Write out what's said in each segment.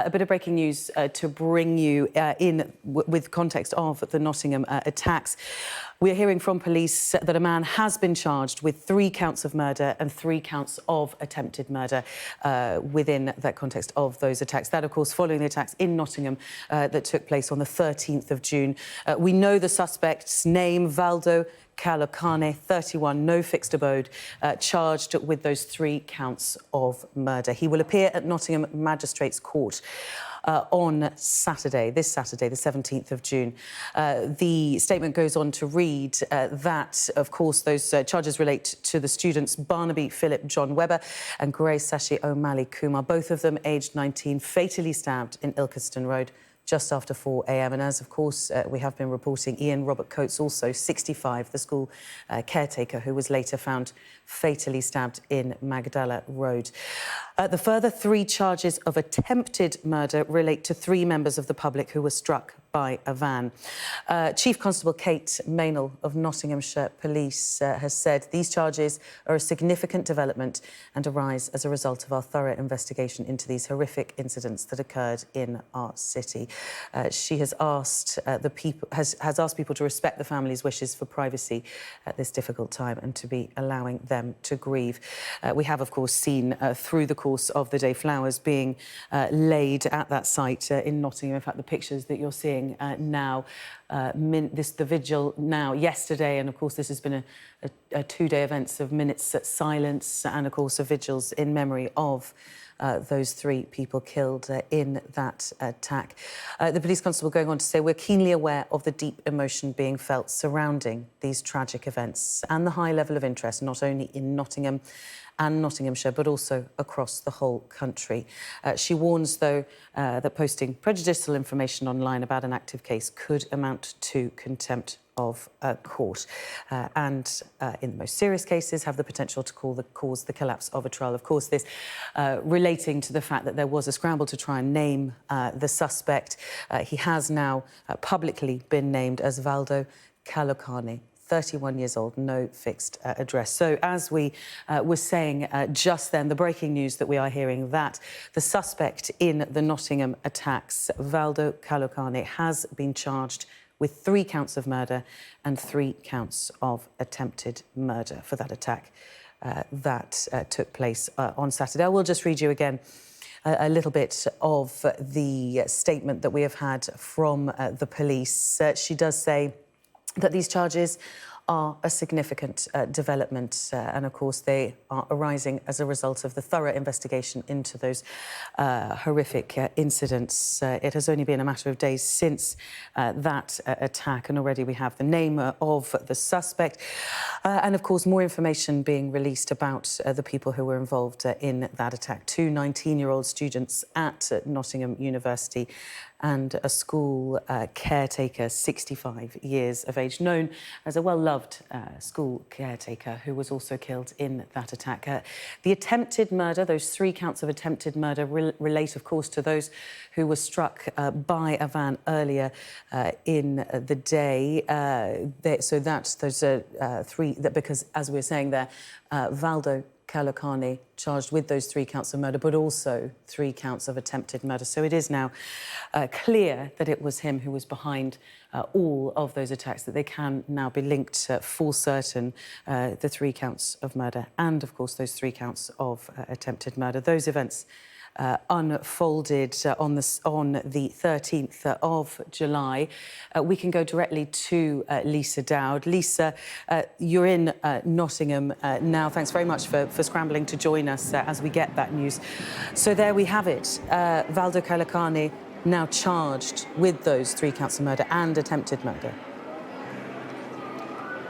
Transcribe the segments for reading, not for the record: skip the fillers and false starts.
A bit of breaking news to bring you in with context of the Nottingham attacks. We're hearing from police that a man has been charged with 3 counts of murder and 3 counts of attempted murder within that context of those attacks. That, of course, following the attacks in Nottingham that took place on the 13th of June. We know the suspect's name, Valdo Calocane, 31, no fixed abode, charged with those 3 counts of murder. He will appear at Nottingham Magistrates Court on Saturday, this Saturday, the 17th of June. The statement goes on to read that, of course, those charges relate to the students Barnaby Philip John Webber and Grace Sashi O'Malley-Kumar, both of them aged 19, fatally stabbed in Ilkeston Road just after 4 a.m. And as, of course, we have been reporting, Ian Coates, also 65, the school caretaker who was later found fatally stabbed in Magdala Road. The further 3 charges of attempted murder relate to 3 members of the public who were struck by a van. Chief Constable Kate Maynell of Nottinghamshire Police has said these charges are a significant development and arise as a result of our thorough investigation into these horrific incidents that occurred in our city. She has asked asked people to respect the family's wishes for privacy at this difficult time and to be allowing them to grieve. We have, of course, seen through the course of the day flowers being laid at that site in Nottingham. In fact, the pictures that you're seeing now, the vigil now, yesterday, and of course this has been a 2-day event of minutes at silence and of course of vigils in memory of those 3 people killed in that attack. The police constable going on to say, we're keenly aware of the deep emotion being felt surrounding these tragic events and the high level of interest not only in Nottingham and Nottinghamshire, but also across the whole country. She warns, though, that posting prejudicial information online about an active case could amount to contempt of court and, in the most serious cases, have the potential to cause the collapse of a trial. Of course, this relating to the fact that there was a scramble to try and name the suspect. He has now publicly been named as Valdo Calocane, 31 years old, no fixed address. So, as we were saying just then, the breaking news that we are hearing that the suspect in the Nottingham attacks, Valdo Calocane, has been charged with 3 counts of murder and 3 counts of attempted murder for that attack that took place on Saturday. I will just read you again a little bit of the statement that we have had from the police. She does say that these charges are a significant development and, of course, they are arising as a result of the thorough investigation into those horrific incidents. It has only been a matter of days since that attack, and already we have the name of the suspect and, of course, more information being released about the people who were involved in that attack. 2 19-year-old students at Nottingham University and a school caretaker, 65 years of age, known as a well-loved school caretaker who was also killed in that attack. The attempted murder, those 3 counts of attempted murder relate, of course, to those who were struck by a van earlier in the day. So that's those 3, because, as we were saying there, Valdo Calocane charged with those 3 counts of murder, but also 3 counts of attempted murder. So it is now clear that it was him who was behind all of those attacks, that they can now be linked for certain, the 3 counts of murder and, of course, those 3 counts of attempted murder. Those events unfolded on the 13th of July. We can go directly to Lisa Dowd. Lisa, you're in Nottingham now. Thanks very much for scrambling to join us as we get that news. So there we have it. Valdo Calocane now charged with those 3 counts of murder and attempted murder.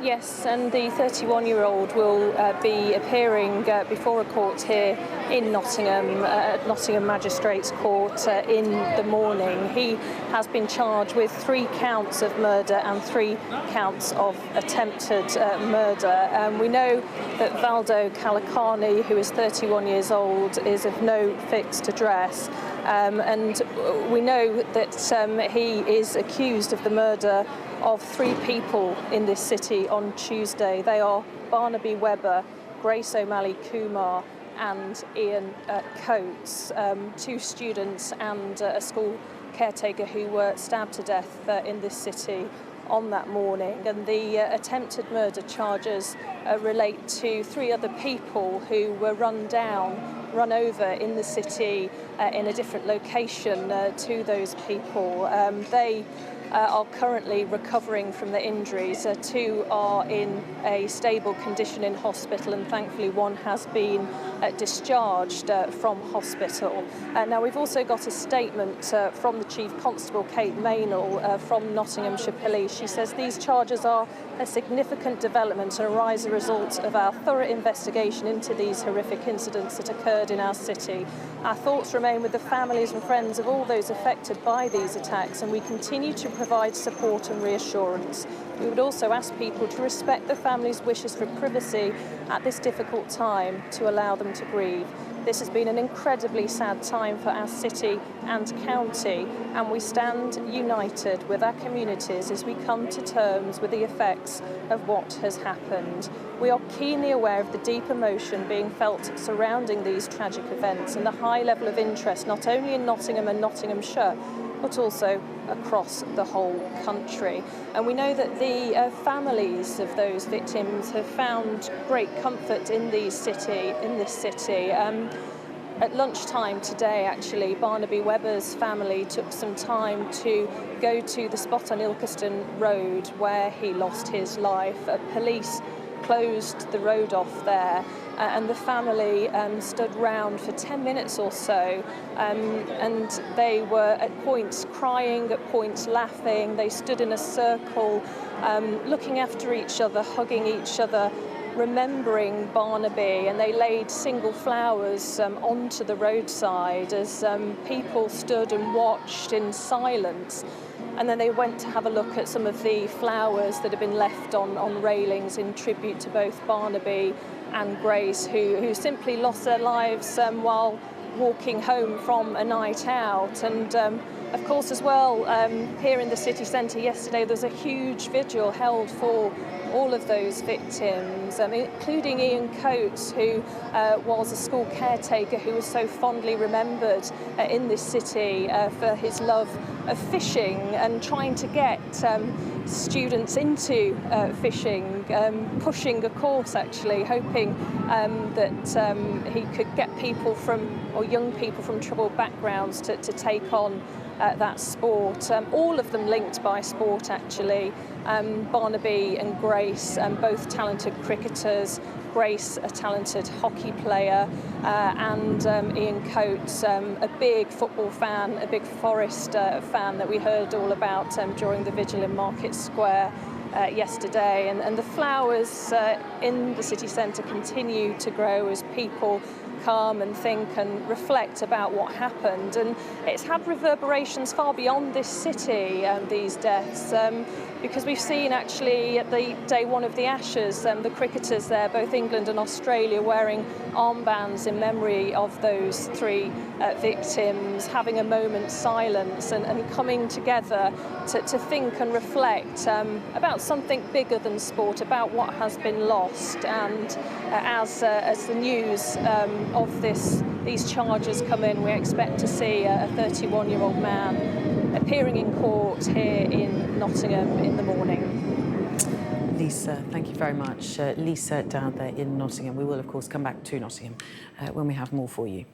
Yes, and the 31-year-old will be appearing before a court here in Nottingham, at Nottingham Magistrates Court in the morning. He has been charged with 3 counts of murder and 3 counts of attempted murder. We know that Valdo Calocane, who is 31 years old, is of no fixed address. And we know that he is accused of the murder of 3 people in this city on Tuesday. They are Barnaby Webber, Grace O'Malley-Kumar and Ian Coates, two students and a school caretaker who were stabbed to death in this city on that morning. And the attempted murder charges relate to three other people who were run over in the city in a different location to those people. They are currently recovering from the injuries. Two are in a stable condition in hospital, and thankfully one has been discharged from hospital. Now we've also got a statement from the Chief Constable, Kate Maynell, from Nottinghamshire Police. She says these charges are a significant development and arise as a result of our thorough investigation into these horrific incidents that occurred in our city. Our thoughts remain with the families and friends of all those affected by these attacks, and we continue to provide support and reassurance. We would also ask people to respect the families' wishes for privacy at this difficult time to allow them to grieve. This has been an incredibly sad time for our city and county, and we stand united with our communities as we come to terms with the effects of what has happened. We are keenly aware of the deep emotion being felt surrounding these tragic events and the high level of interest not only in Nottingham and Nottinghamshire, but also across the whole country. And we know that the families of those victims have found great comfort in this city. At lunchtime today, actually, Barnaby Webber's family took some time to go to the spot on Ilkeston Road where he lost his life. Police closed the road off there, and the family stood round for 10 minutes or so, and they were at points crying, at points laughing. They stood in a circle, looking after each other, hugging each other, remembering Barnaby, and they laid single flowers onto the roadside as people stood and watched in silence. And then they went to have a look at some of the flowers that had been left on railings in tribute to both Barnaby and Grace, who simply lost their lives while walking home from a night out. And of course as well, here in the city centre yesterday there was a huge vigil held for all of those victims, including Ian Coates, who was a school caretaker who was so fondly remembered in this city for his love of fishing and trying to get students into fishing, pushing a course actually, hoping that he could get people or young people from troubled backgrounds to take on that sport. All of them linked by sport actually. Barnaby and Grace, both talented cricketers. Grace, a talented hockey player, and Ian Coates, a big football fan, a big Forest fan that we heard all about during the vigil in Market Square yesterday. And the flowers in the city centre continue to grow as people come and think and reflect about what happened. And it's had reverberations far beyond this city, these deaths, because we've seen actually at the day one of the Ashes, the cricketers there, both England and Australia, wearing armbands in memory of those three victims, having a moment's silence and coming together to think and reflect about something bigger than sport, about what has been lost. And as the news of these charges come in, we expect to see a 31-year-old man appearing in court here in Nottingham in the morning. Lisa, thank you very much. Lisa down there in Nottingham. We will, of course, come back to Nottingham when we have more for you.